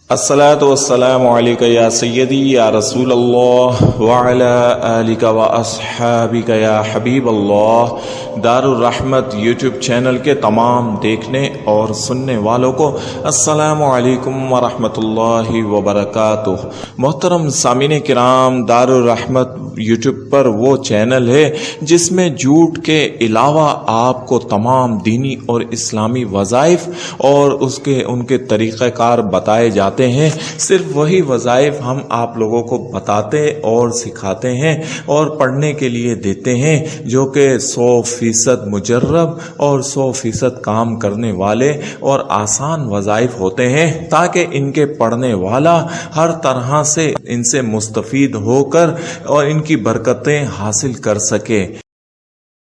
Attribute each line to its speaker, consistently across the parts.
Speaker 1: الصلاۃ والسلام علیکہ یا سیدی یا رسول اللہ وعلی آلک و اصحابک یا حبیب اللہ۔ دار الرحمت یوٹیوب چینل کے تمام دیکھنے اور سننے والوں کو السلام علیکم ورحمۃ اللہ وبرکاتہ۔ محترم سامعین کرام، دار الرحمت یوٹیوب پر وہ چینل ہے جس میں جھوٹ کے علاوہ آپ کو تمام دینی اور اسلامی وظائف اور ان کے طریقہ کار بتائے جاتے ہیں۔ صرف وہی وظائف ہم آپ لوگوں کو بتاتے اور سکھاتے ہیں اور پڑھنے کے لیے دیتے ہیں، جو کہ 100% مجرب اور 100% کام کرنے والے اور آسان وظائف ہوتے ہیں، تاکہ ان کے پڑھنے والا ہر طرح سے ان سے مستفید ہو کر اور ان کی برکتیں حاصل کر سکے۔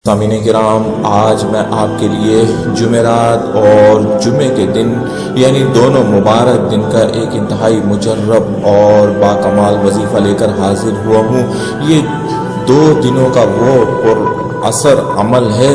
Speaker 1: سامعین کرام، آج میں آپ کے لیے جمعرات اور جمعے کے دن یعنی دونوں مبارک دن کا ایک انتہائی مجرب اور باکمال وظیفہ لے کر حاضر ہوا ہوں۔ یہ 2 دنوں کا وہ پر اثر عمل ہے،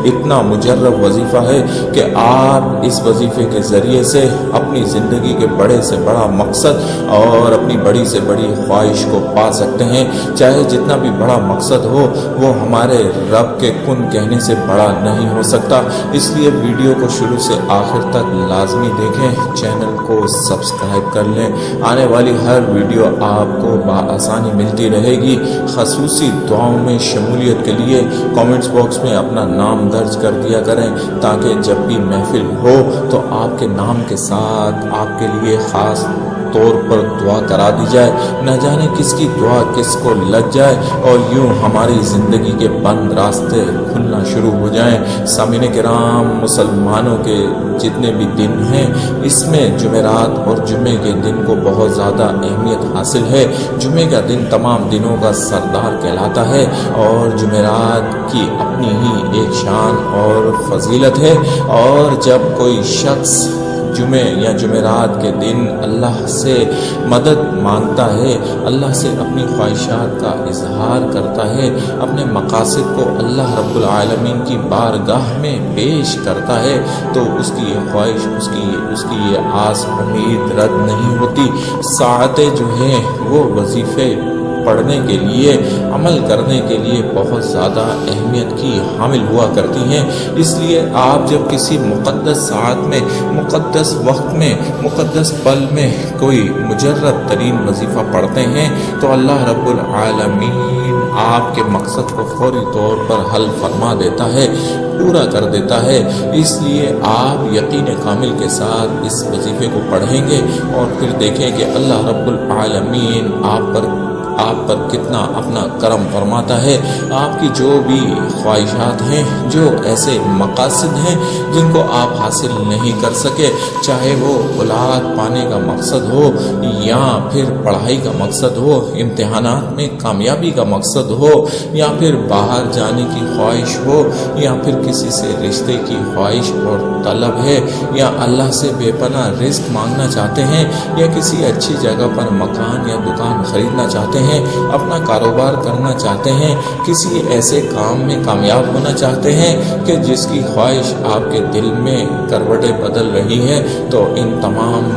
Speaker 1: اتنا مجرب وظیفہ ہے کہ آپ اس وظیفے کے ذریعے سے اپنی زندگی کے بڑے سے بڑا مقصد اور اپنی بڑی سے بڑی خواہش کو پا سکتے ہیں۔ چاہے جتنا بھی بڑا مقصد ہو، وہ ہمارے رب کے کن کہنے سے بڑا نہیں ہو سکتا۔ اس لیے ویڈیو کو شروع سے آخر تک لازمی دیکھیں، چینل کو سبسکرائب کر لیں، آنے والی ہر ویڈیو آپ کو بآسانی ملتی رہے گی۔ خصوصی دعاؤں میں شمولیت کے لیے کامنٹس باکس میں اپنا نام درج کر دیا کریں، تاکہ جب بھی محفل ہو تو آپ کے نام کے ساتھ آپ کے لیے خاص طور پر دعا کرا دی جائے۔ نہ جانے کس کی دعا کس کو لگ جائے اور یوں ہماری زندگی کے بند راستے کھلنا شروع ہو جائیں۔ سامعین کرام، مسلمانوں کے جتنے بھی دن ہیں، اس میں جمعرات اور جمعے کے دن کو بہت زیادہ اہمیت حاصل ہے۔ جمعے کا دن تمام دنوں کا سردار کہلاتا ہے اور جمعرات کی اپنی ہی ایک شان اور فضیلت ہے، اور جب کوئی شخص جمعے یا جمعرات کے دن اللہ سے مدد مانگتا ہے، اللہ سے اپنی خواہشات کا اظہار کرتا ہے، اپنے مقاصد کو اللہ رب العالمین کی بارگاہ میں پیش کرتا ہے، تو اس کی یہ خواہش، اس کی یہ آس امید رد نہیں ہوتی۔ ساعتیں جو ہیں وہ وظیفے پڑھنے کے لیے، عمل کرنے کے لیے بہت زیادہ اہمیت کی حامل ہوا کرتی ہیں۔ اس لیے آپ جب کسی مقدس ساعت میں، مقدس وقت میں، مقدس پل میں کوئی مجرب ترین وظیفہ پڑھتے ہیں تو اللہ رب العالمین آپ کے مقصد کو فوری طور پر حل فرما دیتا ہے، پورا کر دیتا ہے۔ اس لیے آپ یقین کامل کے ساتھ اس وظیفے کو پڑھیں گے اور پھر دیکھیں کہ اللہ رب العالمین آپ پر کتنا اپنا کرم فرماتا ہے۔ آپ کی جو بھی خواہشات ہیں، جو ایسے مقاصد ہیں جن کو آپ حاصل نہیں کر سکے، چاہے وہ اولاد پانے کا مقصد ہو یا پھر پڑھائی کا مقصد ہو، امتحانات میں کامیابی کا مقصد ہو، یا پھر باہر جانے کی خواہش ہو، یا پھر کسی سے رشتے کی خواہش اور طلب ہے، یا اللہ سے بے پناہ رزق مانگنا چاہتے ہیں، یا کسی اچھی جگہ پر مکان یا دکان خریدنا چاہتے ہیں، اپنا کاروبار کرنا چاہتے ہیں، کسی ایسے کام میں کامیاب ہونا چاہتے ہیں کہ جس کی خواہش آپ کے دل میں کروٹیں بدل رہی ہے، تو ان تمام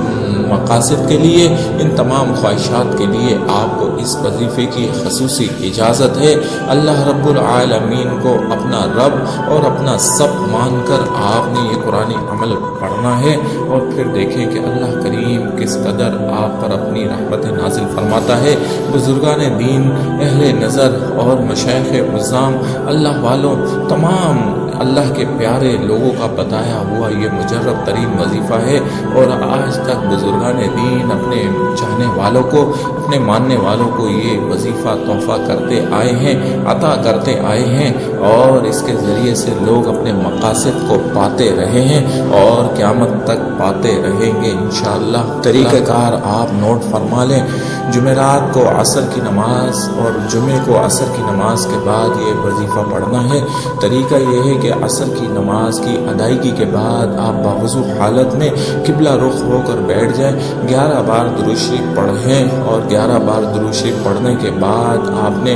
Speaker 1: مقاصد کے لیے، ان تمام خواہشات کے لیے آپ کو اس وظیفے کی خصوصی اجازت ہے۔ اللہ رب العالمین کو اپنا رب اور اپنا سب مان کر آپ نے یہ قرآن عمل پڑھنا ہے، اور پھر دیکھیں کہ اللہ کریم کس قدر آپ پر اپنی رحمت نازل فرماتا ہے۔ بزرگان دین، اہل نظر اور مشائخ عظام، اللہ والوں، تمام اللہ کے پیارے لوگوں کا بتایا ہوا یہ مجرب ترین وظیفہ ہے، اور آج تک بزرگان دین اپنے چاہنے والوں کو، اپنے ماننے والوں کو یہ وظیفہ تحفہ کرتے آئے ہیں، عطا کرتے آئے ہیں، اور اس کے ذریعے سے لوگ اپنے مقاصد کو پاتے رہے ہیں اور قیامت تک پاتے رہیں گے انشاءاللہ۔ طریقہ کار آپ نوٹ فرما لیں۔ جمعرات کو عصر کی نماز اور جمعے کو عصر کی نماز کے بعد یہ وظیفہ پڑھنا ہے۔ طریقہ یہ ہے کہ عصر کی نماز کی ادائیگی کے بعد آپ باوضو حالت میں قبلہ رخ ہو کر بیٹھ جائیں، 11 بار درود شریف پڑھیں، اور 11 بار درود شریف پڑھنے کے بعد آپ نے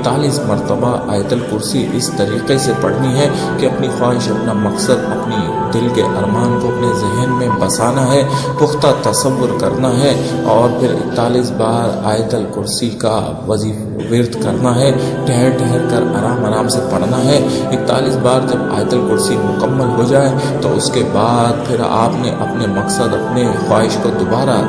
Speaker 1: 41 مرتبہ آیت الکرسی اس طریقے سے پڑھنی ہے کہ اپنی خواہش، اپنا مقصد، اپنی دل کے ارمان کو اپنے ذہن میں بسانا ہے، پختہ تصور کرنا ہے، اور پھر 41 بار آیت الکرسی کا ورد کرنا ہے، ٹھہر ٹھہر کر آرام آرام سے پڑھنا ہے۔ 41 بار جب آیت الکرسی مکمل ہو جائے تو اس کے بعد پھر آپ نے اپنے مقصد، اپنے خواہش کو دوبارہ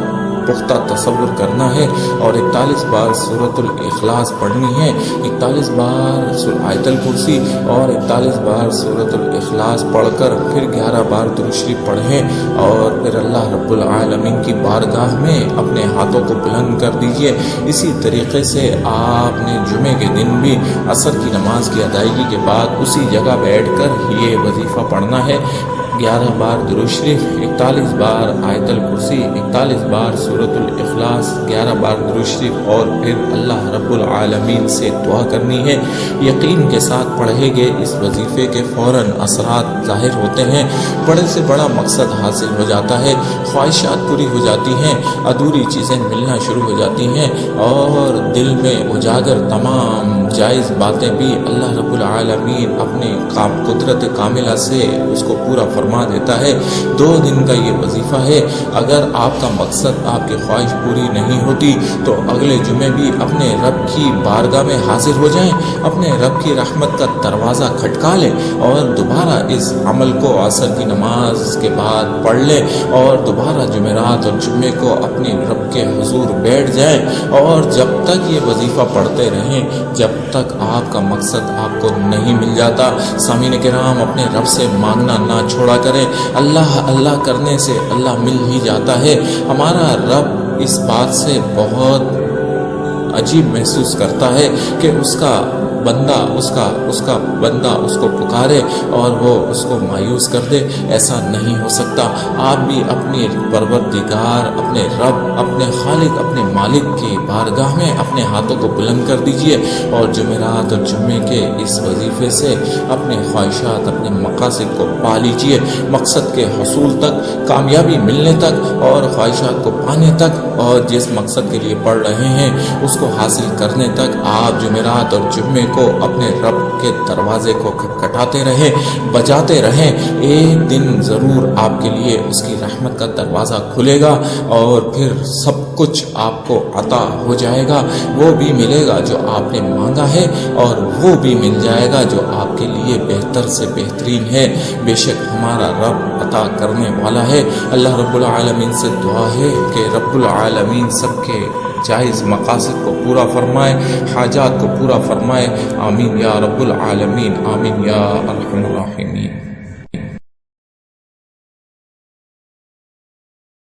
Speaker 1: پختہ تصور کرنا ہے اور 41 بار سورۃ الاخلاص پڑھنی ہے، 41 بار آیت الکرسی اور 41 بار سورۃ الاخلاص پڑھ کر پھر 11 بار درود شریف پڑھیں، اور پھر اللہ رب العالمین کی بارگاہ میں اپنے ہاتھوں کو بلند کر دیجئے۔ اسی طریقے سے آپ نے جمعے کے دن بھی عصر کی نماز کی ادائیگی کے بعد اسی جگہ بیٹھ کر یہ وظیفہ پڑھنا ہے، 11 بار درود شریف، 41 بار آیت الکرسی، 41 بار سورۃ الاخلاص، 11 بار درود شریف، اور پھر اللہ رب العالمین سے دعا کرنی ہے۔ یقین کے ساتھ پڑھے گے اس وظیفے کے فوراً اثرات ظاہر ہوتے ہیں، بڑے سے بڑا مقصد حاصل ہو جاتا ہے، خواہشات پوری ہو جاتی ہیں، ادھوری چیزیں ملنا شروع ہو جاتی ہیں، اور دل میں اجاگر تمام جائز باتیں بھی اللہ رب العالمین اپنے قدرت کاملہ سے اس کو پورا فرما دیتا ہے۔ 2 دن کا یہ وظیفہ ہے، اگر آپ کا مقصد، آپ کی خواہش پوری نہیں ہوتی تو اگلے جمعے بھی اپنے رب کی بارگاہ میں حاضر ہو جائیں، اپنے رب کی رحمت کا دروازہ کھٹکا لیں اور دوبارہ اس عمل کو عصر کی نماز کے بعد پڑھ لیں، اور دوبارہ جمعرات اور جمعے کو اپنے رب کے حضور بیٹھ جائیں، اور جب تک یہ وظیفہ پڑھتے رہیں، جب تک آپ کا مقصد آپ کو نہیں مل جاتا۔ سامعین کرام، اپنے رب سے مانگنا نہ چھوڑا کریں، اللہ اللہ کرنے سے اللہ مل ہی جاتا ہے۔ ہمارا رب اس بات سے بہت عجیب محسوس کرتا ہے کہ اس کا بندہ اس کو پکارے اور وہ اس کو مایوس کر دے، ایسا نہیں ہو سکتا۔ آپ بھی اپنے پروردگار، اپنے رب، اپنے خالق، اپنے مالک کی بارگاہ میں اپنے ہاتھوں کو بلند کر دیجئے، اور جمعرات اور جمعے کے اس وظیفے سے اپنے خواہشات، اپنے مقاصد کو پا لیجئے، مقصد کے حصول تک، کامیابی ملنے تک اور خواہشات کو پانے تک، اور جس مقصد کے لیے پڑھ رہے ہیں اس کو حاصل کرنے تک آپ جمعرات اور جمعے کو اپنے رب کے دروازے کو کھٹکھٹاتے رہیں، بجاتے رہیں۔ ایک دن ضرور آپ کے لیے اس کی رحمت کا دروازہ کھلے گا، اور پھر سب کچھ آپ کو عطا ہو جائے گا، وہ بھی ملے گا جو آپ نے مانگا ہے، اور وہ بھی مل جائے گا جو آپ کے لیے بہتر سے بہترین ہے۔ بے شک ہمارا رب عطا کرنے والا ہے۔ اللہ رب العالمین سے دعا ہے کہ رب العالمین سب کے جائز مقاصد کو پورا فرمائے، حاجات کو پورا فرمائے۔ آمین یا رب العالمین، آمین یا ارحم الراحمین۔